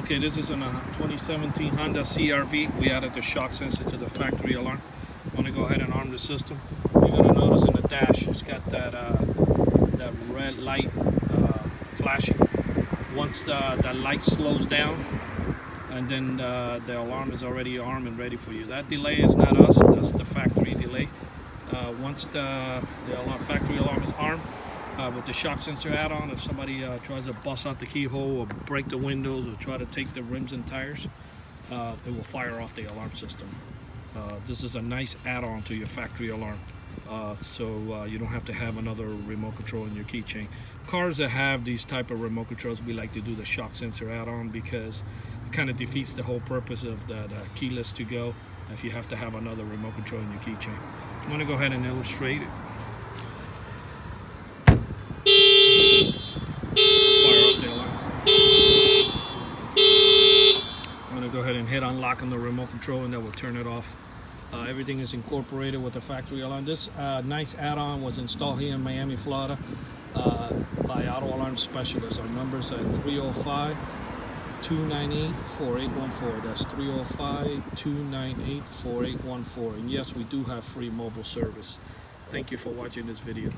Okay, this is a 2017 Honda CR-V. We added the shock sensor to the factory alarm. I'm going to go ahead and arm the system. You're going to notice in the dash it's got that red light flashing. Once that light slows down, and then the alarm is already armed and ready for you. That delay is not us, that's the factory delay. Once the factory alarm is armed, with the shock sensor add-on, if somebody tries to bust out the keyhole or break the windows or try to take the rims and tires, it will fire off the alarm system. This is a nice add-on to your factory alarm, so you don't have to have another remote control in your keychain. Cars that have these type of remote controls, we like to do the shock sensor add-on because it kind of defeats the whole purpose of the keyless to go if you have to have another remote control in your keychain. I'm going to go ahead and illustrate it. I'm going to go ahead and hit unlock on the remote control and that will turn it off. Everything is incorporated with the factory alarm. This nice add-on was installed here in Miami, Florida by Auto Alarm Specialists. Our number's at 305-298-4814. That's 305-298-4814. And yes, we do have free mobile service. Thank you for watching this video.